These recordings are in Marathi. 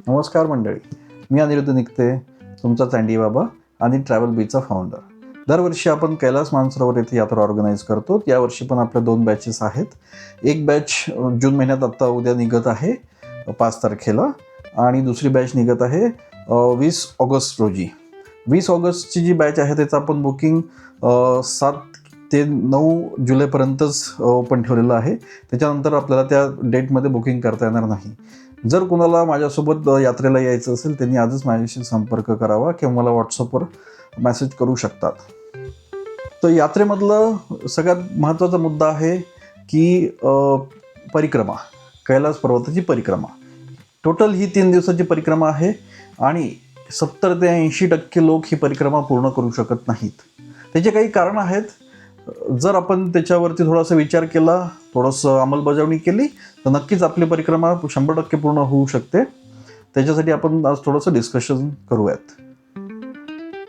नमस्कार मंडळी, मी अनिरुद्ध निकते, तुमचा सँडी बाबा आणि ट्रॅव्हल बीचा फाउंडर. दरवर्षी आपण कैलास मानसरोवर येथे यात्रा ऑर्गनाईज करतो. यावर्षी पण आपल्या 2 बॅचेस आहेत. एक बॅच जून महिन्यात आत्ता उद्या निघत आहे 5 तारखेला आणि दुसरी बॅच निघत आहे 20 ऑगस्ट रोजी. 20 ऑगस्टची जी बॅच आहे त्याचं आपण बुकिंग 7 ते 9 जुलैपर्यंतच ओपन ठेवलेलं आहे. त्याच्यानंतर आपल्याला त्या डेटमध्ये बुकिंग करता येणार नाही. जर कोणाला माझ्यासोबत यात्रेला यायचं असेल त्यांनी आजच माझ्याशी संपर्क करावा किंवा मला व्हॉट्सअपवर मेसेज करू शकतात. तर यात्रेमधलं सगळ्यात महत्त्वाचा मुद्दा आहे की परिक्रमा, कैलास पर्वताची परिक्रमा. टोटल ही 3 दिवसाची परिक्रमा आहे आणि 70 ते 80% लोक ही परिक्रमा पूर्ण करू शकत नाहीत. त्याचे काही कारण आहेत. जर आपण त्याच्यावरती थोडासा विचार केला, थोडंसं अंमलबजावणी केली तर नक्कीच आपली परिक्रमा 100% पूर्ण होऊ शकते. त्याच्यासाठी आपण आज थोडंसं डिस्कशन करूयात.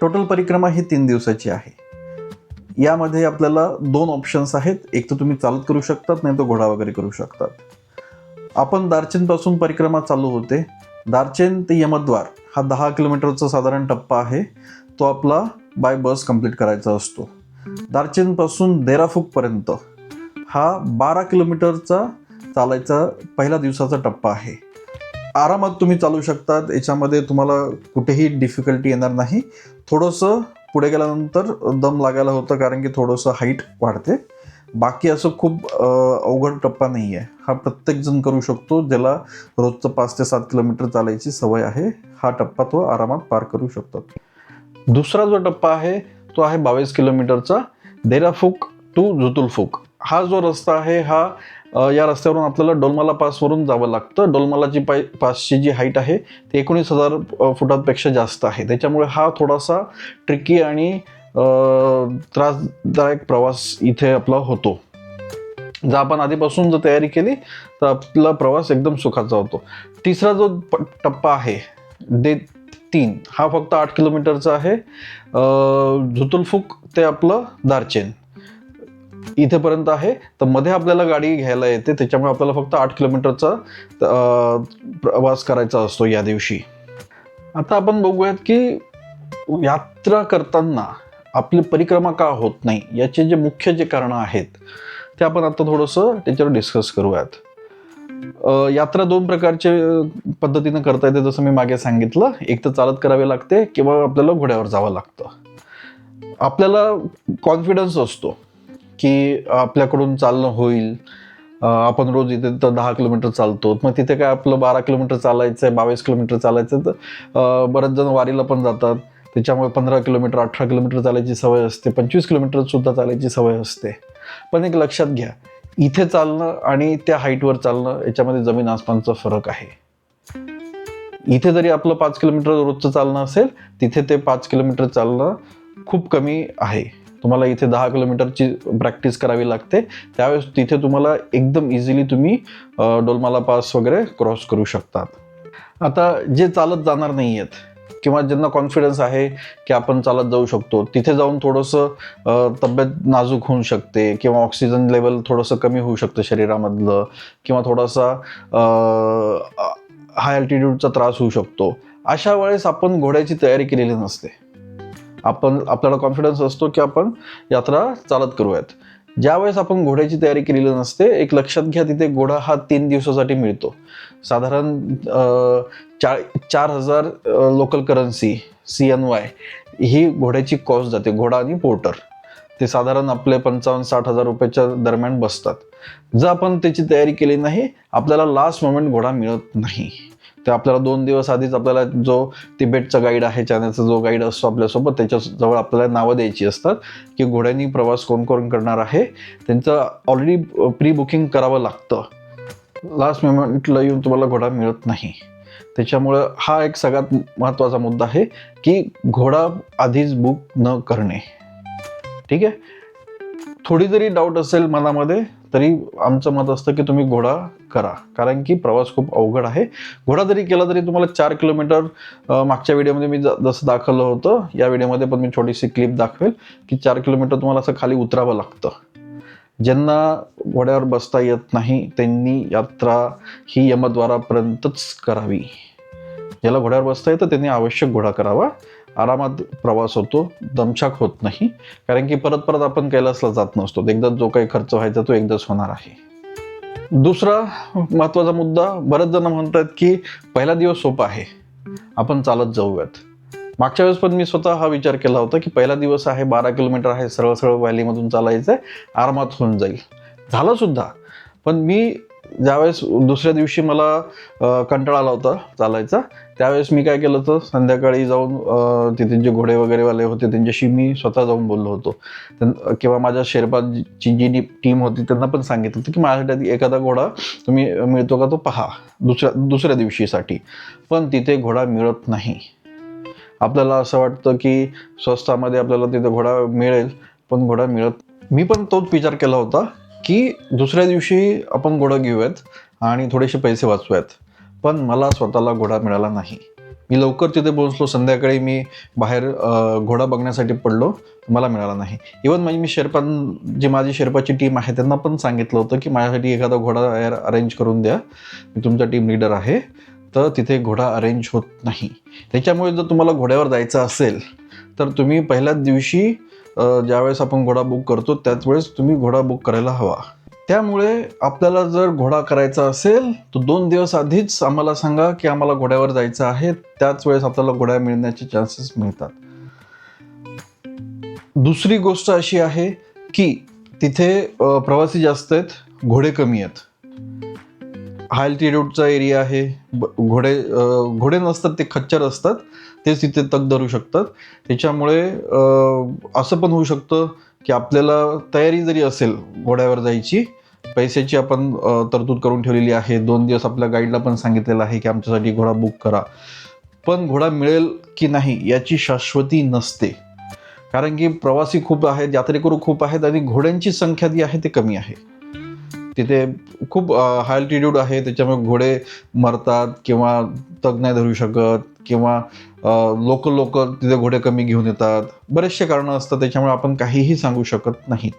टोटल परिक्रमा ही 3 दिवसाची आहे. यामध्ये आपल्याला 2 ऑप्शन्स आहेत. एक तर तुम्ही चालत करू शकतात, नाही तर घोडा वगैरे करू शकतात. आपण दार्चेनपासून परिक्रमा चालू होते. दार्चेन ते यमद्वार हा 10 किलोमीटरचा साधारण टप्पा आहे. तो आपला बाय बस कंप्लीट करायचा असतो. दार्चेनपासून देराफुकपर्यंत हा 12 किलोमीटरचा चालायचा पहिल्या दिवसाचा टप्पा आहे. आरामात तुम्ही चालू शकतात. याच्यामध्ये तुम्हाला कुठेही डिफिकल्टी येणार नाही. थोडंसं पुढे गेल्यानंतर दम लागायला होतं कारण की थोडंसं हाईट वाढते. बाकी असं खूप अवघड टप्पा नाही आहे. हा प्रत्येकजण करू शकतो. ज्याला रोजचं 5 ते 7 किलोमीटर चालायची सवय आहे, हा टप्पा तो आरामात पार करू शकतो. दुसरा जो टप्पा आहे तो आहे 22 किलोमीटरचा, देराफुक टू जुतुलफुक. हा जो रस्ता आहे या रस्त्यावरून आपल्याला डोलमाला पासवरून जावं लागतं. डोलमालाची पासची जी हाईट आहे ती 19,000 फुटांपेक्षा जास्त आहे. त्याच्यामुळे हा थोडासा ट्रिकी आणि त्रासदायक प्रवास इथे आपला होतो. जर आपण आधीपासून जर तयारी केली तर आपला प्रवास एकदम सुखाचा होतो. तिसरा जो टप्पा आहे डे 3 हा फक्त 8 किलोमीटरचा आहे. जुतुलफुक ते आपलं दार्चेन इथेपर्यंत आहे. तर मध्ये आपल्याला गाडी घ्यायला येते, त्याच्यामुळे आपल्याला फक्त 8 किलोमीटरचा प्रवास करायचा असतो या दिवशी. आता आपण बघूयात की यात्रा करताना आपली परिक्रमा का होत नाही, याचे जे मुख्य जे कारणं आहेत ते आपण आता थोडंसं त्याच्यावर डिस्कस करूयात. यात्रा 2 प्रकारचे पद्धतीनं करता येते. जसं मी मागे सांगितलं, एक तर चालत करावे लागते किंवा आपल्याला घोड्यावर जावं लागतं. आपल्याला कॉन्फिडन्स असतो की आपल्याकडून चालणं होईल. आपण रोज इथे तर 10 किलोमीटर चालतो, मग तिथे काय आपलं 12 किलोमीटर चालायचं आहे, 22 किलोमीटर चालायचं आहे. तर बरेच जण वारीला पण जातात, त्याच्यामुळे 15 किलोमीटर 18 किलोमीटर चालायची सवय असते, 25 किलोमीटर सुद्धा चालायची सवय असते. पण एक लक्षात घ्या, इथे चालणं आणि त्या हाईटवर चालणं याच्यामध्ये जमीन आसमानचा फरक आहे. इथे जरी आपलं 5 किलोमीटर रोजचं चालणं असेल, तिथे ते 5 किलोमीटर चालणं खूप कमी आहे. तुम्हाला इथे 10 किलोमीटरची प्रॅक्टिस करावी लागते. त्यावेळेस तिथे तुम्हाला एकदम इझिली तुम्ही डोलमाला पास वगैरे क्रॉस करू शकतात. आता जे चालत जाणार नाही आहेत किंवा ज्यांना कॉन्फिडन्स आहे की आपण चालत जाऊ शकतो, तिथे जाऊन थोडंसं तब्येत नाजूक होऊ शकते किंवा ऑक्सिजन लेवल थोडंसं कमी होऊ शकतं शरीरामधलं किंवा थोडासा हाय अल्टिट्यूडचा त्रास होऊ शकतो. अशा वेळेस आपण घोड्याची तयारी केलेली नसते. आपल्याला कॉन्फिडन्स असतो की आपण यात्रा चालत करूयात. ज्यावेळेस आपण घोड्याची तयारी केलेली नसते, एक लक्षात घ्या, तिथे घोडा हा 3 दिवसासाठी मिळतो. साधारण 4,000 लोकल करन्सी CNY ही घोड्याची कॉस्ट जाते. घोडा आणि पोर्टर ते साधारण आपले 55-60 हजार रुपयाच्या दरम्यान बसतात. जर आपण त्याची तयारी केली नाही, आपल्याला लास्ट मोमेंट घोडा मिळत नाही. तर आपल्याला 2 दिवस आधीच आपल्याला जो तिबेटचा गाईड आहे, चायनाचा जो गाईड असतो आपल्यासोबत, त्याच्याजवळ आपल्याला नावं द्यायची असतात की घोड्यांनी प्रवास कोण कोण करणार आहे. त्यांचं ऑलरेडी प्री बुकिंग करावं लागतं. लास्ट मोमेंटला येऊन तुम्हाला घोडा मिळत नाही. त्याच्यामुळं हा एक सगळ्यात महत्त्वाचा मुद्दा आहे की घोडा आधीच बुक न करणे. ठीक आहे. थोडी जरी डाऊट असेल मनामध्ये तरी आमचं मत असतं की तुम्ही घोडा करा, कारण की प्रवास खूप अवघड आहे. घोडा जरी केला तरी तुम्हाला 4 किलोमीटर मागच्या व्हिडिओमध्ये मी जसं दाखवलं होतं, या व्हिडिओमध्ये पण मी छोटीशी क्लिप दाखवेल की 4 किलोमीटर तुम्हाला असं खाली उतरावं लागतं. ज्यांना घोड्यावर बसता येत नाही त्यांनी यात्रा ही यमद्वारापर्यंतच करावी. ज्याला घोड्यावर बसता येतं त्यांनी आवश्यक घोडा करावा. आरामात प्रवास होतो, दमछाक होत नाही, कारण की परत परत आपण कैलासला जात नसतो. एकदा जो काही खर्च व्हायचा तो एकदाच होणार आहे. दुसरा महत्त्वाचा मुद्दा, बरेच जण म्हणतात की पहिला दिवस सोपा आहे, आपण चालत जाऊयात. मागच्या वेळेस पण मी स्वतः हा विचार केला होता की पहिला दिवस आहे, 12 किलोमीटर आहे, सरळ सरळ व्हॅलीमधून चालायचं आहे, आरामात होऊन जाईल. झालं सुद्धा. पण मी ज्यावेळेस दुसऱ्या दिवशी मला कंटाळा आला होता चालायचा, त्यावेळेस मी काय केलं होतं, संध्याकाळी जाऊन तिथे जे घोडे वगैरेवाले होते त्यांच्याशी मी स्वतः जाऊन बोललो होतो. किंवा माझ्या शेर्पाची जी टीम होती त्यांना पण सांगितलं होतं की माझ्यासाठी एखादा घोडा तुम्ही मिळतो का तो पहा दुसऱ्या दिवशीसाठी. पण तिथे घोडा मिळत नाही. आपल्याला असं वाटतं की स्वस्तामध्ये आपल्याला तिथे घोडा मिळेल, पण घोडा मिळत. मी पण तोच विचार केला होता की दुसऱ्या दिवशी आपण घोडा घेऊयात आणि थोडेसे पैसे वाचूयात. पण मला स्वतःला घोडा मिळाला नाही. मी लवकर तिथे पोहोचलो, संध्याकाळी मी बाहेर घोडा बघण्यासाठी पडलो, मला मिळाला नाही. इवन माझी शेर्पाची टीम आहे त्यांना पण सांगितलं होतं की माझ्यासाठी एखादा घोडा अरेंज करून द्या, मी तुमचा टीम लीडर आहे. तर तिथे घोडा अरेंज होत नाही. त्याच्यामुळे जर तुम्हाला घोड्यावर जायचं असेल तर तुम्ही पहिल्याच दिवशी ज्यावेळेस आपण घोडा बुक करतो त्याच वेळेस तुम्ही घोडा बुक करायला हवा. त्यामुळे आपल्याला जर घोडा करायचा असेल तर 2 दिवस आधीच आम्हाला सांगा की आम्हाला घोड्यावर जायचं आहे, त्याच वेळेस आपल्याला घोडा मिळण्याचे चान्सेस मिळतात. दुसरी गोष्ट अशी आहे की तिथे प्रवासी जास्त आहेत, घोडे कमी आहेत. हाय अल्टिट्यूडचा एरिया आहे, घोडे नसतात, ते खच्चर असतात, तेच तिथे तग धरू शकतात. त्याच्यामुळे असं पण होऊ शकतं की आपल्याला तयारी जरी असेल घोड्यावर जायची, पैशाची आपण तरतूद करून ठेवलेली आहे, 2 दिवस आपल्या गाईडला पण सांगितलेलं आहे की आमच्यासाठी घोडा बुक करा, पण घोडा मिळेल की नाही याची शाश्वती नसते. कारण की प्रवासी खूप आहेत, यात्रेकरू खूप आहेत आणि घोड्यांची संख्या जी आहे ती कमी आहे. तिथे खूप हाय अल्टिट्यूड आहे, त्याच्यामुळे घोडे मरतात किंवा तग नाही धरू शकत, किंवा लोक तिथे घोडे कमी घेऊन येतात. बरेचसे कारणं असतात, त्याच्यामुळे आपण काहीही सांगू शकत नाहीत.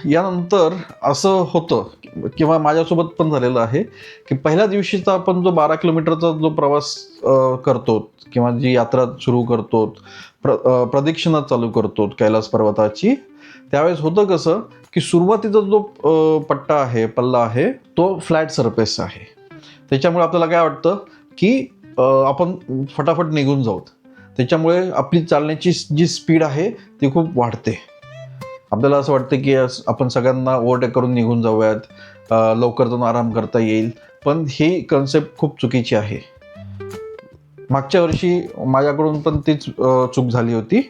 यानंतर असं होतं किंवा माझ्यासोबत पण झालेलं आहे की पहिल्या दिवशीचा आपण जो 12 किलोमीटरचा जो प्रवास करतो किंवा जी यात्रा सुरू करतो, प्रदक्षिणा चालू करतो कैलास पर्वताची, त्यावेळेस होतं कसं की सुरुवातीचा जो पट्टा आहे, पल्ला आहे, तो फ्लॅट सरफेस आहे. त्याच्यामुळे आपल्याला काय वाटतं की आपण फटाफट निघून जाऊत. त्याच्यामुळे आपली चालण्याची जी स्पीड आहे ती खूप वाढते. आपल्याला असं वाटतं की आपण सगळ्यांना ओव्हरटेक करून निघून जाऊयात, लवकर जाऊन आराम करता येईल. पण ही कन्सेप्ट खूप चुकीची आहे. मागच्या वर्षी माझ्याकडून पण तीच चूक झाली होती,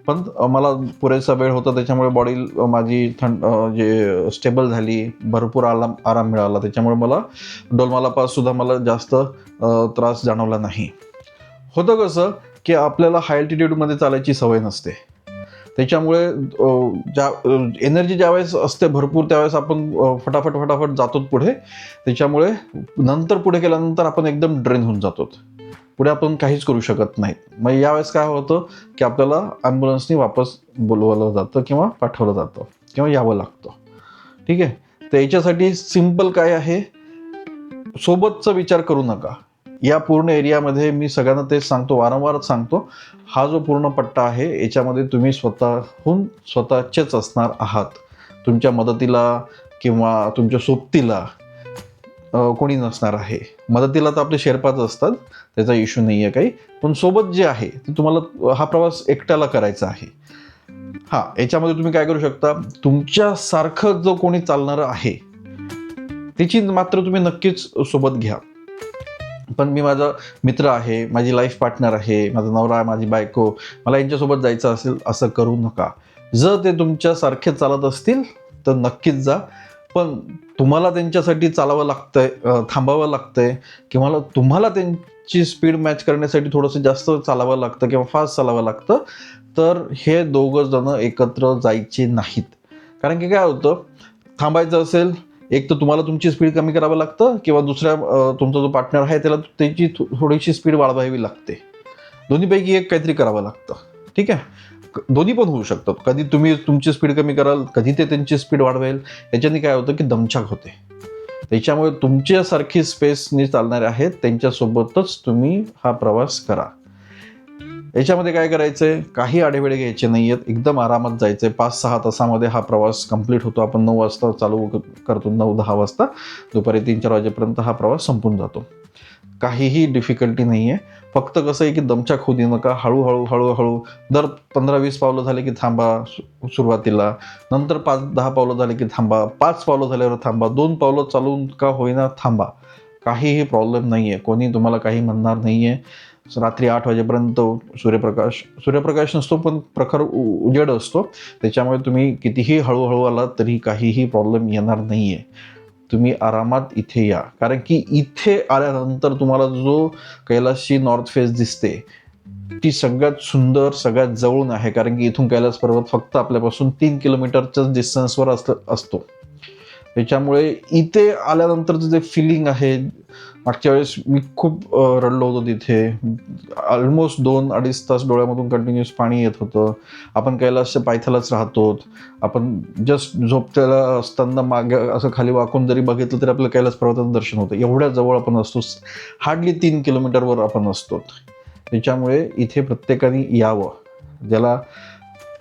पण मला पुरेसा वेळ होता, त्याच्यामुळे बॉडी माझी जे स्टेबल झाली, भरपूर आराम मिळाला. त्याच्यामुळे मला डोलमाला पाससुद्धा मला जास्त त्रास जाणवला नाही. होतं कसं की आपल्याला हाय अल्टिट्यूडमध्ये चालायची सवय नसते, त्याच्यामुळे एनर्जी ज्यावेळेस असते भरपूर त्यावेळेस आपण फटाफट जातो पुढे. त्याच्यामुळे नंतर पुढे गेल्यानंतर आपण एकदम ड्रेन होऊन जातो, पुढे आपण काहीच करू शकत नाहीत. मग यावेळेस काय होतं की आपल्याला ॲम्ब्युलन्सनी वापस बोलवलं जातं किंवा पाठवलं जातं किंवा यावं लागतं. ठीक आहे. तर याच्यासाठी सिम्पल काय आहे, सोबतचा विचार करू नका. या पूर्ण एरियामध्ये मी सगळ्यांना तेच सांगतो, वारंवार सांगतो, हा जो पूर्ण पट्टा आहे याच्यामध्ये तुम्ही स्वतःचेच असणार आहात. तुमच्या मदतीला किंवा तुमच्या सोबतीला कोणी नसणार आहे. मदतीला तर आपले शेर्पाच असतात, त्याचा इश्यू नाही आहे काही, पण सोबत जे आहे ते तुम्हाला हा प्रवास एकट्याला करायचा आहे. याच्यामध्ये तुम्ही काय करू शकता, तुमच्यासारखं जो कोणी चालणारं आहे त्याची मात्र तुम्ही नक्कीच सोबत घ्या. पण मी माझा मित्र आहे, माझी लाईफ पार्टनर आहे, माझा नवरा आहे, माझी बायको, मला यांच्यासोबत जायचं असेल असं करू नका. जर ते तुमच्यासारखे चालत असतील तर नक्कीच जा, पण तुम्हाला त्यांच्यासाठी चालावं लागतंय, थांबावं लागतंय किंवा तुम्हाला त्यांची स्पीड मॅच करण्यासाठी थोडंसं जास्त चालावं लागतं किंवा फास्ट चालावं लागतं, तर हे दोघं जण एकत्र जायचे नाहीत. कारण की काय होतं, थांबायचं असेल एक तर तुम्हाला तुमची स्पीड कमी करावं लागतं किंवा दुसऱ्या तुमचा जो पार्टनर आहे त्याला त्याची थोडीशी स्पीड वाढवावी लागते. दोन्हीपैकी एक काहीतरी करावं लागतं. ठीक आहे. दोन्ही पण होऊ शकतात. कधी तुम्ही तुमची स्पीड कमी कराल, कधी ते त्यांची स्पीड वाढवेल. याच्याने काय होतं की दमछाक होते. त्याच्यामुळे तुमच्यासारखी स्पेसने चालणारे आहेत त्यांच्यासोबतच तुम्ही हा प्रवास करा. याच्यामध्ये काय करायचंय, काही आढेवेढे घ्यायचे नाही आहेत, एकदम आरामात जायचंय. 5-6 तासामध्ये हा प्रवास कंप्लीट होतो. आपण 9 वाजता चालू करतो, 9-10 वाजता, दुपारी 3-4 वाजेपर्यंत हा प्रवास संपून जातो. काहीही डिफिकल्टी नाही आहे. फक्त कसं आहे की दमछाक होऊ देऊ नका. हळूहळू हळूहळू दर 15-20 पावलं झाले की थांबा सुरुवातीला, नंतर 5-10 पावलं झाले की थांबा, 5 पावलं झाल्यावर थांबा, 2 पावलं चालून का होईना थांबा. काहीही प्रॉब्लेम नाही आहे, कोणी तुम्हाला काही म्हणणार नाही आहे. रात्री 8 वाजेपर्यंत सूर्यप्रकाश नसतो, पण प्रखर उजेड असतो. त्याच्यामुळे तुम्ही कितीही हळूहळू आलात तरी काहीही प्रॉब्लेम येणार नाही आहे. तुम्ही आरामात इथे या, कारण की इथे आल्यानंतर तुम्हाला जो कैलासची नॉर्थ फेस दिसते ती सगळ्यात सुंदर, सगळ्यात जवळून आहे. कारण की इथून कैलास पर्वत फक्त आपल्यापासून 3 किलोमीटरच्याच डिस्टन्सवर असतो. त्याच्यामुळे इथे आल्यानंतरचं जे फिलिंग आहे, मागच्या वेळेस मी खूप रडलो होतो तिथे. ऑलमोस्ट 2-2.5 तास डोळ्यामधून कंटिन्युअस पाणी येत होतं. आपण कैलासच्या पायथ्यालाच राहतो. आपण जस्ट झोपत्याला असताना मागे असं खाली वाकून जरी बघितलं तरी आपलं कैलास पर्वताचं दर्शन होतं. एवढ्या जवळ आपण असतो, हार्डली 3 किलोमीटरवर आपण असतो. त्याच्यामुळे इथे प्रत्येकाने यावं. ज्याला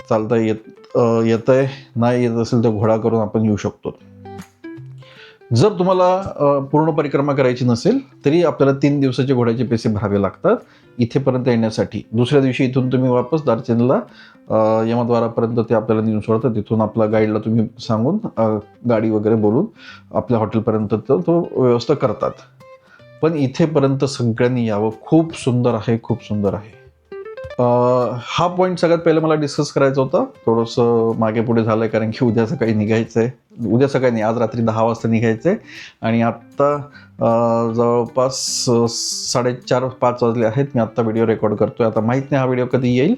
चालता येतंय, नाही येत असेल तर घोडा करून आपण येऊ शकतो. जर तुम्हाला पूर्ण परिक्रमा करायची नसेल तरी आपल्याला 3 दिवसाचे घोड्याचे पैसे भरावे लागतात इथेपर्यंत येण्यासाठी. दुसऱ्या दिवशी इथून तुम्ही वापस दार्जिलिंगला यमद्वारापर्यंत ते आपल्याला नेऊन सोडतात. तिथून आपल्या गाईडला तुम्ही सांगून गाडी वगैरे बोलून आपल्या हॉटेलपर्यंत तो व्यवस्था करतात. पण इथेपर्यंत सगळ्यांनी यावं. खूप सुंदर आहे, खूप सुंदर आहे. हा पॉईंट सगळ्यात पहिले मला डिस्कस करायचा होता. थोडंसं मागे पुढे झालं आहे, कारण की उद्या सकाळी निघायचं आहे. उद्या सकाळी नाही, आज रात्री 10 वाजता निघायचं आहे. आणि आत्ता जवळपास 4:30-5 वाजले आहेत. मी आत्ता व्हिडिओ रेकॉर्ड करतो आहे. आता माहीत नाही हा व्हिडिओ कधी येईल.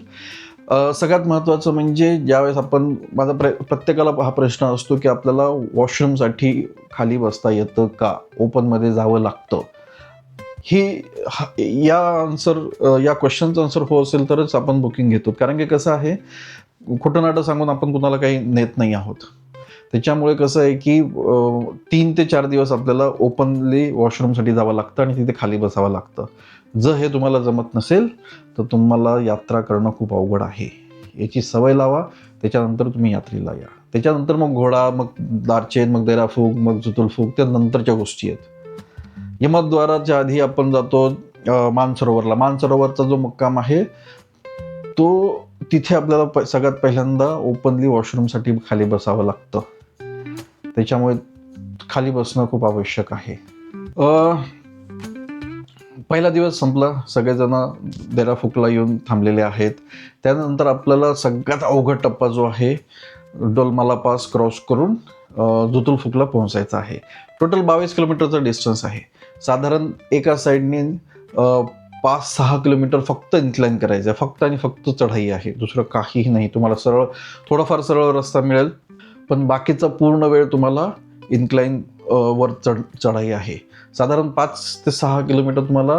सगळ्यात महत्त्वाचं म्हणजे ज्यावेळेस आपण, माझा प्रत्येकाला हा प्रश्न असतो की आपल्याला वॉशरूमसाठी खाली बसता येतं का, ओपनमध्ये जावं लागतं. या क्वेश्चनचं आन्सर हो असेल तरच आपण बुकिंग घेतो. कारण की कसं आहे, खोटं नाटं सांगून आपण कुणाला काही नेत नाही आहोत. त्याच्यामुळे कसं आहे की 3 ते 4 दिवस आपल्याला ओपनली वॉशरूमसाठी जावं लागतं आणि तिथे खाली बसावं लागतं. जर हे तुम्हाला जमत नसेल तर तुम्हाला यात्रा करणं खूप अवघड आहे. याची सवय लावा, त्याच्यानंतर तुम्ही यात्रेला या. त्याच्यानंतर मग घोडा, मग दारचेन, मग देराफूग, मग जुतुलफूग, त्या नंतरच्या गोष्टी आहेत. यमद्वाराच्या आधी आपण जातो मानसरोवरला. मानसरोवरचा जो मुक्काम आहे तो तिथे आपल्याला सगळ्यात पहिल्यांदा ओपनली वॉशरूमसाठी खाली बसावं लागतं. त्याच्यामुळे खाली बसणं खूप आवश्यक आहे. पहिला दिवस संपला, सगळेजण देराफुकला येऊन थांबलेले आहेत. त्यानंतर आपल्याला सगळ्यात अवघड टप्पा जो आहे, डोलमाला पास क्रॉस करून जुतुलफुकला पोहोचायचं आहे. टोटल 22 किलोमीटरचा डिस्टन्स आहे. साधारण एका साईडने 5-6 किलोमीटर फक्त इन्क्लाइन करायचं आहे. फक्त आणि फक्त चढाई आहे, दुसरं काहीही नाही. तुम्हाला थोडाफार सरळ रस्ता मिळेल, पण बाकीचा पूर्ण वेळ तुम्हाला इन्क्लाइन वर चढाई आहे. साधारण 5 ते 6 किलोमीटर तुम्हाला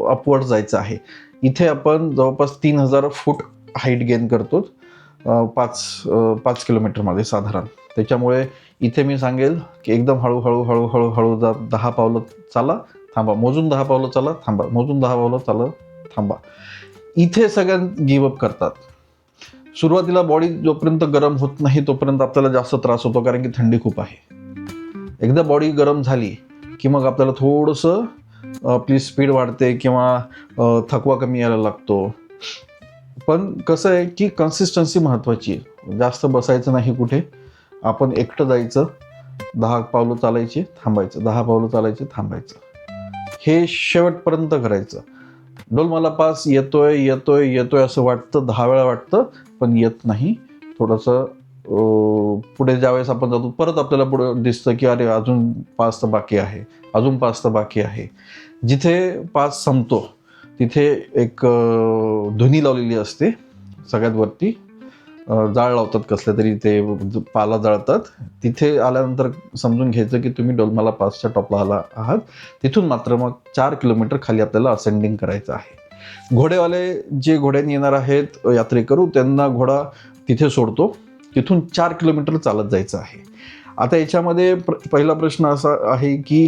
अपवर्ड जायचं आहे. इथे आपण जवळपास 3000 फूट हाईट गेन करतो 5 किलोमीटरमध्ये साधारण. त्याच्यामुळे इथे मी सांगेल की एकदम हळूहळू हळूहळू हळू जा. 10 पावलं चाला, थांबा, मोजून 10 पावलं चाला, थांबा, मोजून 10 पावलं चाला, थांबा. इथे सगळ्यात गिवअप करतात. सुरुवातीला बॉडी जोपर्यंत गरम होत नाही तोपर्यंत आपल्याला जास्त त्रास होतो, कारण की थंडी खूप आहे. एकदा बॉडी गरम झाली की मग आपल्याला थोडंसं आपली स्पीड वाढते किंवा थकवा कमी यायला लागतो. पण कसं आहे की कन्सिस्टन्सी महत्त्वाची आहे. जास्त बसायचं नाही कुठे. आपण एकटं जायचं, 10 पावलं चालायची, थांबायचं, 10 पावलं चालायचे, थांबायचं. हे शेवटपर्यंत करायचं. डोलमाला पास येतोय असं वाटतं, 10 वेळा वाटतं, पण येत नाही. थोडंसं पुढे ज्यावेळेस आपण जातो परत आपल्याला पुढे दिसतं की अरे अजून 5 तर बाकी आहे, अजून 5 तर बाकी आहे. जिथे 5 संपतो तिथे एक धुनी लावलेली असते सगळ्यात वरती. जाळ लावतात कसले तरी, ते पाला जाळतात. तिथे आल्यानंतर समजून घ्यायचं की तुम्ही डोलमाला पासच्या टॉपला आला आहात. तिथून मात्र मग 4 किलोमीटर खाली आपल्याला असेंडिंग करायचं आहे. घोडेवाले जे घोड्याने येणार आहेत यात्रेकरू, त्यांना घोडा तिथे सोडतो. तिथून 4 किलोमीटर चालत जायचं आहे. आता याच्यामध्ये पहिला प्रश्न असा आहे की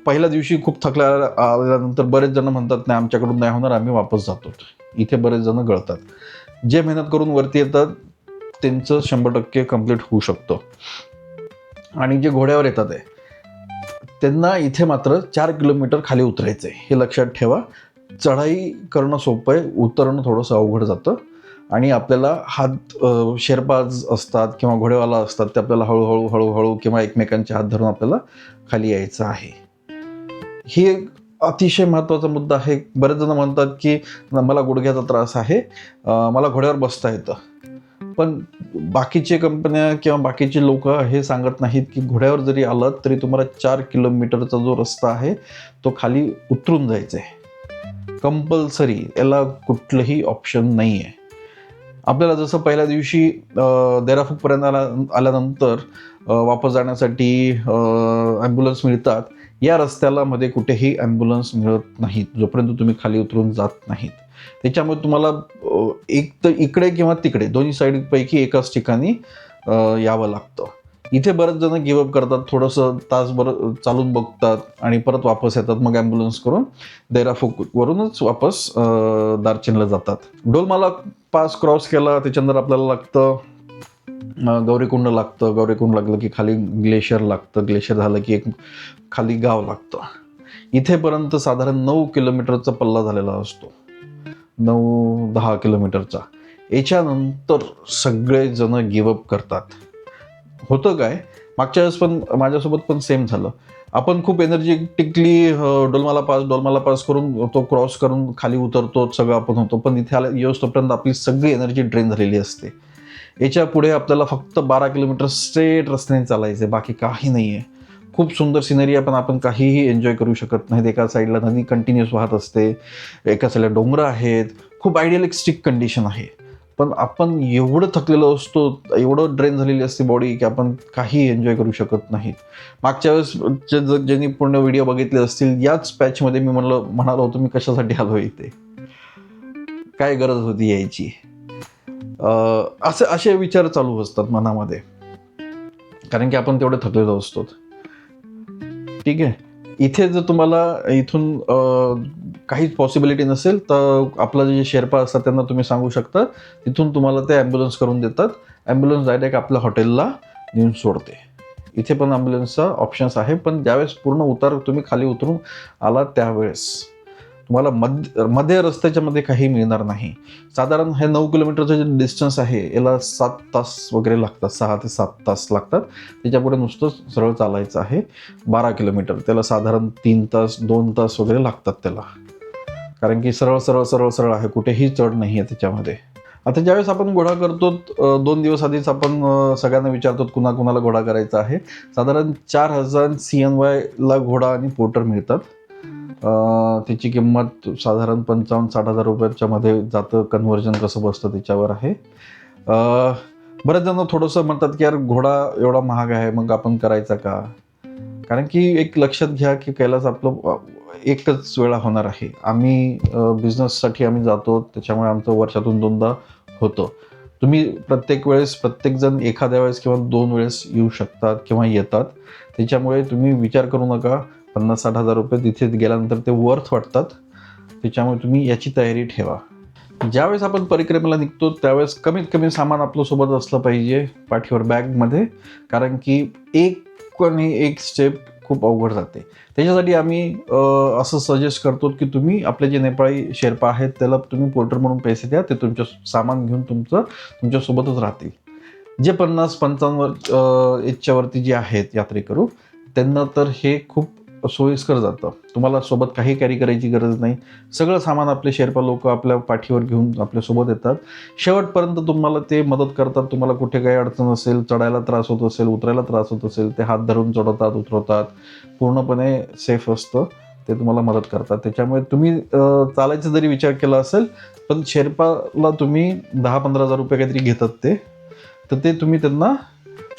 पहिल्या दिवशी खूप आल्यानंतर बरेच जण म्हणतात नाही आमच्याकडून नाही होणार, आम्ही वापस जातो. इथे बरेच जण गळतात. जे मेहनत करून वरती येतात त्यांचं 100% कंप्लीट होऊ शकतं. आणि जे घोड्यावर येतात आहे त्यांना इथे मात्र 4 किलोमीटर खाली उतरायचं आहे. हे लक्षात ठेवा. चढाई करणं सोपं आहे, उतरणं थोडंसं अवघड जातं. आणि आपल्याला शेर्पाज असतात किंवा घोडेवाला असतात ते आपल्याला हळूहळू किंवा एकमेकांचे हात धरून आपल्याला खाली यायचं आहे. ही एक अतिशय महत्त्वाचा मुद्दा आहे. बरेच जण म्हणतात की मला गुडघ्याचा त्रास आहे, मला घोड्यावर बसता येतं. पण बाकीचे कंपन्या किंवा बाकीचे लोक हे सांगत नाहीत की घोड्यावर जरी आलात तरी तुम्हाला 4 किलोमीटरचा जो रस्ता आहे तो खाली उतरून जायचा आहे कंपल्सरी. याला कुठलंही ऑप्शन नाही आहे. आपल्याला जसं पहिल्या दिवशी देराफुकपर्यंत आल्यानंतर वापस जाण्यासाठी ॲम्ब्युलन्स मिळतात, या रस्त्याला मध्ये कुठेही ॲम्ब्युलन्स मिळत नाहीत जोपर्यंत तुम्ही खाली उतरून जात नाहीत. त्याच्यामुळे तुम्हाला एक तर इकडे किंवा तिकडे दोन्ही साईडपैकी एकाच ठिकाणी यावं लागतं. इथे बरेच जण गिवअप करतात, थोडंसं तासभर चालून बघतात आणि परत वापस येतात. मग ॲम्ब्युलन्स करून देराफुकवरूनच वापस दार्जिलिंगला जातात. डोलमाला पास क्रॉस केला त्याच्यानंतर आपल्याला लागतं गौरीकुंड लागतं. गौरीकुंड लागलं की खाली ग्लेशियर लागतं. ग्लेशियर झालं की एक खाली गाव लागतं. इथेपर्यंत साधारण 9 किलोमीटरचा पल्ला झालेला असतो, 9-10 किलोमीटरचा. याच्यानंतर सगळेजण गिवअप करतात. होतं काय, मागच्या वेळेस पण माझ्यासोबत पण सेम झालं. आपण खूप एनर्जेटिकली डोलमाला पास करून तो क्रॉस करून खाली उतरतो, सगळं आपण होतो. पण इथे येऊस्तोपर्यंत आपली सगळी एनर्जी ड्रेन झालेली असते. याच्या पुढे आपल्याला फक्त 12 किलोमीटर स्ट्रेट रस्त्याने चालायचं आहे, बाकी काही नाही आहे. खूप सुंदर सिनरी आहे पण आपण काहीही एन्जॉय करू शकत नाहीत. एका साईडला नदी कंटिन्युअस वाहत असते, एका साईडला डोंगर आहेत. खूप आयडियलिस्टिक कंडिशन आहे. पण आपण एवढं थकलेलो असतो, एवढं ड्रेन झालेली असते बॉडी की आपण काही एन्जॉय करू शकत नाहीत. मागच्या वेळेस ज्यांनी पूर्ण व्हिडिओ बघितले असतील, याच पॅचमध्ये मी म्हणालो होतो मी कशासाठी आलो इथे, काय गरज होती यायची. असे विचार चालू असतात मनामध्ये, कारण की आपण तेवढे थकलेलो असतो. ठीक आहे. इथे जर तुम्हाला इथून काहीच पॉसिबिलिटी नसेल तर आपलं जे शेर्पा असतात त्यांना तुम्ही सांगू शकता, तिथून तुम्हाला ते ॲम्ब्युलन्स करून देतात. ॲम्ब्युलन्स डायरेक्ट आपल्या हॉटेलला नेऊन सोडते. इथे पण ॲम्ब्युलन्सचा ऑप्शन्स आहे, पण ज्यावेळेस पूर्ण तुम्ही खाली उतरून आला त्यावेळेस तुम्हाला मध्ये रस्त्याच्या मध्ये काही मिळणार नाही. साधारण हे 9 किलोमीटरचं जे डिस्टन्स आहे याला 7 तास वगैरे लागतात, 6 ते 7 तास लागतात. त्याच्यापुढे नुसतं सरळ चालायचं आहे. 12 किलोमीटर त्याला साधारण 3 तास 2 तास वगैरे लागतात त्याला, कारण की सरळ आहे, कुठेही चढ नाही आहे त्याच्यामध्ये. आता ज्यावेळेस आपण घोडा करतो 2 दिवस आधीच आपण सगळ्यांना विचारतो कुणाला घोडा करायचा आहे. साधारण 4000 CNY ला घोडा आणि पोर्टर मिळतात. त्याची किंमत साधारण 55-60 हजार रुपयाच्या मध्ये जातं. कन्व्हर्जन कसं बसतं त्याच्यावर आहे. बरेच जण थोडंसं म्हणतात की यार घोडा एवढा महाग आहे, मग आपण करायचा का? कारण की एक लक्षात घ्या की कैलास आपलं एकच वेळा होणार आहे. आम्ही बिझनेससाठी आम्ही जातो, त्याच्यामुळे आमचं वर्षातून 2दा होतं. तुम्ही प्रत्येकजण एखाद्या वेळेस किंवा 2 वेळेस येऊ शकतात किंवा येतात. त्याच्यामुळे तुम्ही विचार करू नका. 50-60 हजार रुपये तिथे गेल्यानंतर ते वर्थ वाटतात. त्याच्यामुळे तुम्ही याची तयारी ठेवा. ज्यावेळेस आपण परिक्रमेला निघतो त्यावेळेस कमीत कमी सामान आपलं सोबत असलं पाहिजे पाठीवर बॅगमध्ये, कारण की एक स्टेप खूप अवघड जाते. त्याच्यासाठी आम्ही असं सजेस्ट करतो की तुम्ही आपले जे नेपाळी शेर्पा आहेत त्याला तुम्ही पोर्टर म्हणून पैसे द्या, ते तुमचं सामान घेऊन तुमच्यासोबतच राहतील. जे 50-55 एजच्या वरती जे आहेत यात्रेकरू, त्यांना तर हे खूप सोयीस्कर जातं. तुम्हाला सोबत काही कॅरी करायची गरज नाही. सगळं सामान आपले शेर्पा लोक आपल्या पाठीवर घेऊन आपल्यासोबत येतात. शेवटपर्यंत तुम्हाला ते मदत करतात. तुम्हाला कुठे काही अडचण असेल, चढायला त्रास होत असेल, उतरायला त्रास होत असेल, ते हात धरून चढवतात, उतरवतात. पूर्णपणे सेफ असतं, ते तुम्हाला मदत करतात. त्याच्यामुळे तुम्ही चालायचा जरी विचार केला असेल, पण शेर्पाला तुम्ही 10-15 हजार रुपये काहीतरी घेतात ते तुम्ही त्यांना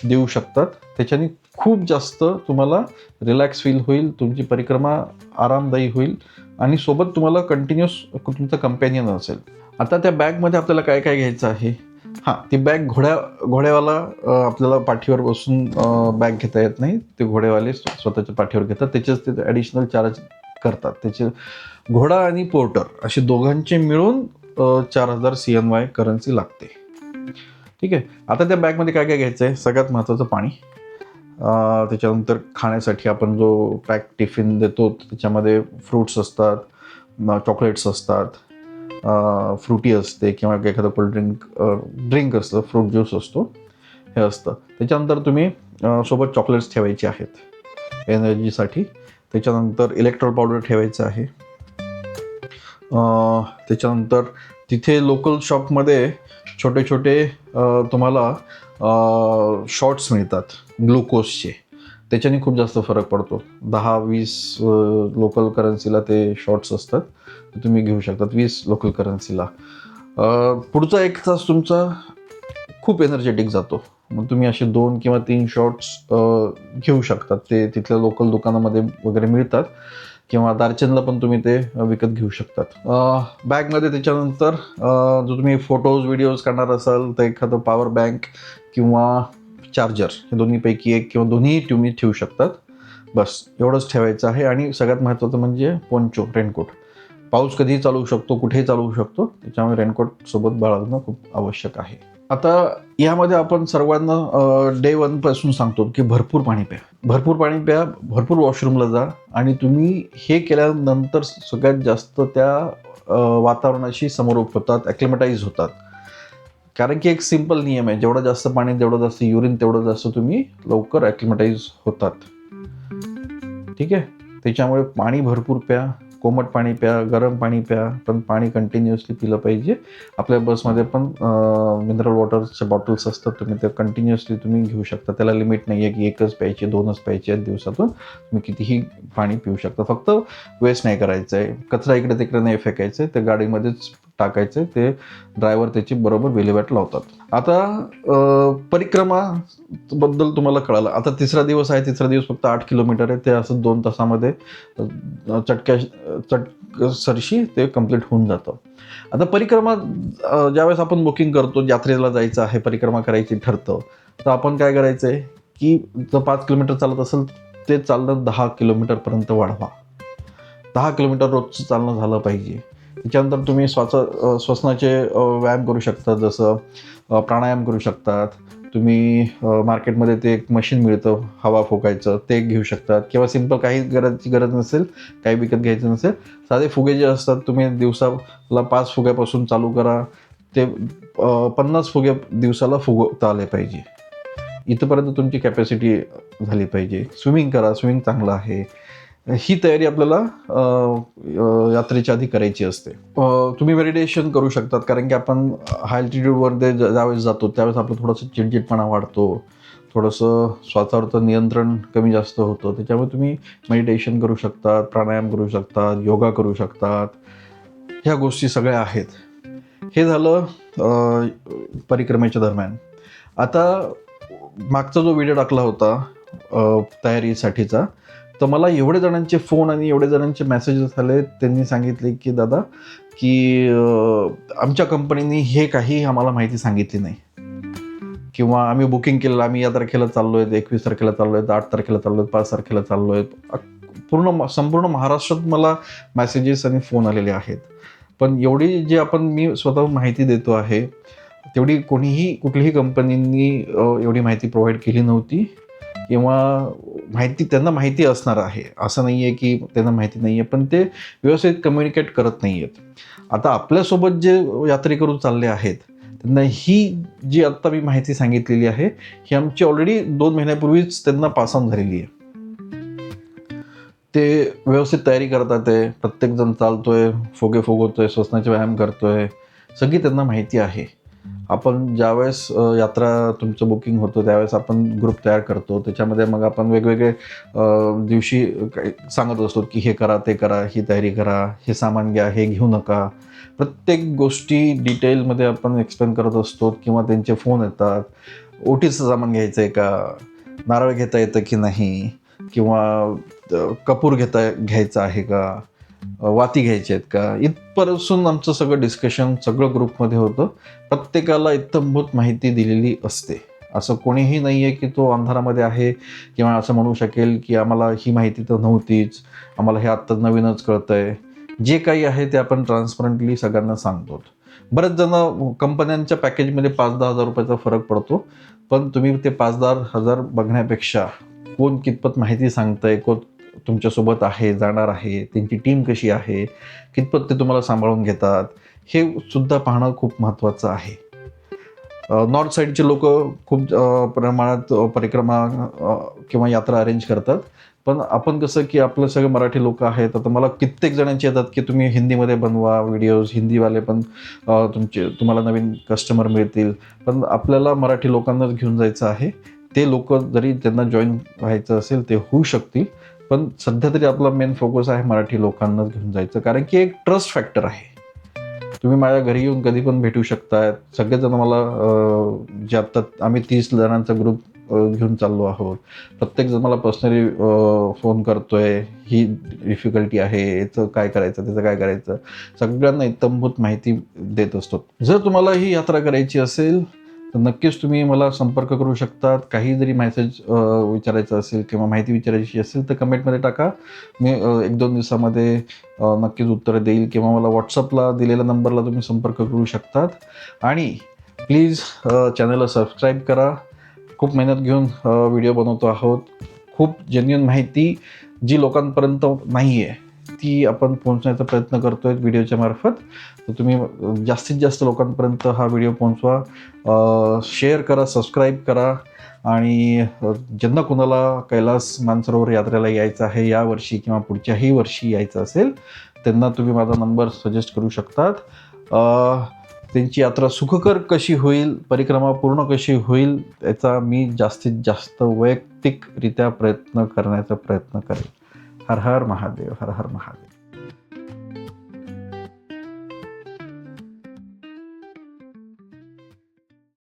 देऊ शकतात. त्याच्याने खूप जास्त तुम्हाला रिलॅक्स फील होईल, तुमची परिक्रमा आरामदायी होईल आणि सोबत तुम्हाला कंटिन्युअस तुमचं कंपॅनियन असेल. आता त्या बॅगमध्ये आपल्याला काय काय घ्यायचं आहे, हां, ती बॅग घोड्यावाला आपल्याला पाठीवर बसून बॅग घेता येत नाही. ते घोडेवाले स्वतःच्या पाठीवर घेतात. त्याचेच ते ॲडिशनल चार्ज करतात. त्याचे घोडा आणि पोर्टर असे दोघांचे मिळून 4000 CNY करन्सी लागते. ठीक आहे. आता त्या बॅगमध्ये काय काय घ्यायचं आहे? सगळ्यात महत्त्वाचं पाणी. त्याच्यानंतर खाण्यासाठी आपण जो पॅक टिफिन देतो त्याच्यामध्ये फ्रूट्स असतात, चॉकलेट्स असतात, फ्रुटी असते किंवा एखादं ड्रिंक असतं, फ्रूट ज्यूस असतो, हे असतं. त्याच्यानंतर तुम्ही सोबत चॉकलेट्स ठेवायचे आहेत एनर्जीसाठी. त्याच्यानंतर इलेक्ट्रॉल पावडर ठेवायचं आहे. त्याच्यानंतर तिथे लोकल शॉपमध्ये छोटे छोटे तुम्हाला शॉट्स मिळतात ग्लुकोजचे. त्याच्याने खूप जास्त फरक पडतो. 10-20 लोकल करन्सीला ते शॉट्स असतात, ते तुम्ही घेऊ शकतात. 20 लोकल करन्सीला. पुढचा 1 तास तुमचा खूप एनर्जेटिक जातो. मग तुम्ही असे 2 किंवा 3 शॉट्स घेऊ शकतात. ते तिथल्या लोकल दुकानामध्ये वगैरे मिळतात किंवा दारचंदला पण तुम्ही ते विकत घेऊ शकतात. बॅगमध्ये त्याच्यानंतर जो तुम्ही फोटोज व्हिडिओज काढणार असाल तर एखादं पॉवर बँक किंवा चार्जर, हे दोन्हीपैकी एक किंवा दोन्ही तुम्ही ठेवू शकतात. बस एवढंच ठेवायचं आहे. आणि सगळ्यात महत्त्वाचं म्हणजे पोंचो, रेनकोट. पाऊस कधीही चालू शकतो, कुठेही चालू शकतो, त्याच्यामुळे रेनकोट सोबत बाळगणं खूप आवश्यक आहे. आता यामध्ये आपण सर्वांना डे 1 पासून सांगतो की भरपूर पाणी प्या, भरपूर पाणी प्या, भरपूर वॉशरूमला जा. आणि तुम्ही हे केल्यानंतर सगळ्यात जास्त त्या वातावरणाशी समरूप होतात, ॲक्लिमटाईज होतात. कारण की एक सिंपल नियम आहे, जेवढं जास्त पाणी तेवढं जास्त युरिन, तेवढं जास्त तुम्ही लवकर ॲक्लिमटाईज होतात. ठीक आहे. त्याच्यामुळे पाणी भरपूर प्या, कोमट पाणी प्या, गरम पाणी प्या, पण पाणी कंटिन्युअसली पिलं पाहिजे. आपल्या बसमध्ये पण मिनरल वॉटरचे बॉटल्स असतात, तुम्ही ते कंटिन्युअसली तुम्ही घेऊ शकता. त्याला लिमिट नाही आहे की 1च प्यायचे, 2च प्यायचे आहेत दिवसातून. तुम्ही कितीही पाणी पिऊ शकता. फक्त वेस्ट नाही करायचं आहे, कचरा इकडे तिकडे नाही फेकायचं आहे, ते गाडीमध्येच टाकायचं आहे. ते ड्रायव्हर त्याची बरोबर विल्हेवाट लावतात. आता परिक्रमाबद्दल तुम्हाला कळालं. आता 3रा दिवस आहे. 3रा दिवस फक्त 8 किलोमीटर आहे. ते असं 2 तासामध्ये सरशी ते कंप्लीट होऊन जातं. आता परिक्रमा ज्यावेळेस आपण बुकिंग करतो, यात्रेला जायचं आहे, परिक्रमा करायची ठरतं, तर आपण काय करायचं आहे की जर 5 किलोमीटर चालत असेल ते चालणं 10 किलोमीटरपर्यंत वाढवा. 10 किलोमीटर रोजचं चालणं झालं पाहिजे. त्याच्यानंतर तुम्ही श्वसनाचे व्यायाम करू शकता, जसं प्राणायाम करू शकतात. तुम्ही मार्केटमध्ये ते एक मशीन मिळतं हवा फुकायचं, ते घेऊ शकतात. किंवा सिंपल काही गरज नसेल, काही विकत घ्यायचं नसेल, साधे फुगे जे असतात, तुम्ही दिवसाला 5 फुग्यापासून चालू करा, ते 50 फुगे दिवसाला फुगवता आले पाहिजे. इथंपर्यंत तुमची कॅपॅसिटी झाली पाहिजे. स्विमिंग करा, स्विमिंग चांगलं आहे. ही तयारी आपल्याला यात्रेच्या आधी करायची असते. तुम्ही मेडिटेशन करू शकतात, कारण की आपण हाय अल्टिट्यूडवर ज्यावेळेस जातो त्यावेळेस आपलं थोडंसं चिडचिडपणा वाढतो, थोडंसं श्वासावरचं नियंत्रण कमी जास्त होतं. त्याच्यामुळे तुम्ही मेडिटेशन करू शकतात, प्राणायाम करू शकतात, योगा करू शकतात. ह्या गोष्टी सगळ्या आहेत. हे झालं परिक्रमेच्या दरम्यान. आता मागचा जो व्हिडिओ टाकला होता तयारीसाठीचा, तर मला एवढे जणांचे फोन आणि एवढे जणांचे मेसेजेस आले. त्यांनी सांगितले की दादा की आमच्या कंपनीने हे काही आम्हाला माहिती सांगितली नाही, किंवा आम्ही बुकिंग केलेलं, आम्ही या तारखेला चाललो आहेत, 21 तारखेला चाललो आहेत, 8 तारखेला चाललो आहेत, 5 तारखेला चाललो आहेत. संपूर्ण महाराष्ट्रात मला मेसेजेस आणि फोन आलेले आहेत. पण एवढी जी मी स्वतः माहिती देतो आहे तेवढी कुठलीही कंपनींनी एवढी माहिती प्रोव्हाइड केली नव्हती, किंवा त्यांना माहिती असणार आहे असं नाही आहे की त्यांना माहिती नाही आहे, पण ते व्यवस्थित कम्युनिकेट करत नाही आहेत. आता आपल्यासोबत जे यात्रेकरू चालले आहेत त्यांना ही जी आत्ता मी माहिती सांगितलेली आहे ही आमची ऑलरेडी 2 महिन्यापूर्वीच त्यांना पास ऑन झालेली आहे. ते व्यवस्थित तयारी करतात आहे, प्रत्येकजण चालतोय, फुगे फुगवतोय, श्वसनाचे व्यायाम करतोय, सगळी त्यांना माहिती आहे. आपण ज्यावेळेस यात्रा तुमचं बुकिंग होतं त्यावेळेस आपण ग्रुप तयार करतो, त्याच्यामध्ये मग आपण वेगवेगळे दिवशी सांगत असतो की हे करा, ते करा, ही तयारी करा, हे सामान घ्या, हे घेऊ नका. प्रत्येक गोष्टी डिटेलमध्ये आपण एक्सप्लेन करत असतो. किंवा त्यांचे फोन येतात, ओटीचं सामान घ्यायचं आहे का, नारळ घेता येतं की नाही, किंवा कपूर घ्यायचा आहे का, वाती घ्यायच्या आहेत का, इथपासून आमचं सगळं डिस्कशन सगळं ग्रुपमध्ये होतं. प्रत्येकाला इत्थंभूत माहिती दिलेली असते. असं कोणीही नाही आहे की तो अंधारामध्ये आहे किंवा असं म्हणू शकेल की आम्हाला ही माहिती तर नव्हतीच, आम्हाला हे आत्ता नवीनच कळतंय. जे काही आहे ते आपण ट्रान्सपरंटली सगळ्यांना सांगतो. बरेच जण कंपन्यांच्या पॅकेजमध्ये 5-10 हजार रुपयाचा फरक पडतो, पण तुम्ही ते 5-10 हजार बघण्यापेक्षा कोण कितपत माहिती सांगतंय, कोण तुमच्यासोबत आहे, जाणार आहे, त्यांची टीम कशी आहे, कितपत ते तुम्हाला सांभाळून घेतात, हे सुद्धा पाहणं खूप महत्त्वाचं आहे. नॉर्थ साईडचे लोक खूप प्रमाणात परिक्रमा किंवा यात्रा अरेंज करतात. पण आपण कसं की आपलं सगळे मराठी लोक आहेत. आता मला कित्येक जणांचे येतात की तुम्ही हिंदीमध्ये बनवा व्हिडिओज, हिंदीवाले पण तुम्हाला नवीन कस्टमर मिळतील. पण आपल्याला मराठी लोकांनाच घेऊन जायचं आहे. ते लोक जरी त्यांना जॉईन व्हायचं असेल ते होऊ शकतील, पण सध्या तरी आपला मेन फोकस आहे मराठी लोकांनाच घेऊन जायचं, कारण की एक ट्रस्ट फॅक्टर आहे. तुम्ही माझ्या घरी येऊन कधी पण भेटू शकताय. सगळेजण मला जे आत्ता आम्ही 30 जणांचा ग्रुप घेऊन चाललो आहोत. प्रत्येकजण मला पर्सनली फोन करतोय, ही डिफिकल्टी आहे, याचं काय करायचं, त्याचं काय करायचं, सगळ्यांना इत्थंभूत माहिती देत असतो. जर तुम्हाला ही यात्रा करायची असेल तर नक्कीच तुम्ही मला संपर्क करू शकतात. काही जरी मेसेज विचारायचं असेल किंवा माहिती विचारायची असेल तर कमेंटमध्ये टाका. मी 1-2 दिवसामध्ये नक्कीच उत्तरं देईल किंवा मला व्हॉट्सअपला दिलेल्या नंबरला तुम्ही संपर्क करू शकतात. आणि प्लीज चॅनलला सबस्क्राईब करा. खूप मेहनत घेऊन व्हिडिओ बनवतो आहोत. खूप जेन्युइन माहिती जी लोकांपर्यंत नाही आहे ती आपण पोहोचण्याचा प्रयत्न करतो आहे व्हिडिओच्या मार्फत. तर तुम्ही जास्तीत जास्त लोकांपर्यंत हा व्हिडिओ पोहोचवा, शेअर करा, सबस्क्राईब करा. आणि ज्यांना कोणाला कैलास मानसरोवर यात्रेला यायचं आहे यावर्षी किंवा पुढच्याही वर्षी यायचं असेल त्यांना तुम्ही माझा नंबर सजेस्ट करू शकतात. त्यांची यात्रा सुखकर कशी होईल, परिक्रमा पूर्ण कशी होईल याचा मी जास्तीत जास्त वैयक्तिकरित्या प्रयत्न करण्याचा प्रयत्न करेन. हर हर महादेव, हर हर महादेव.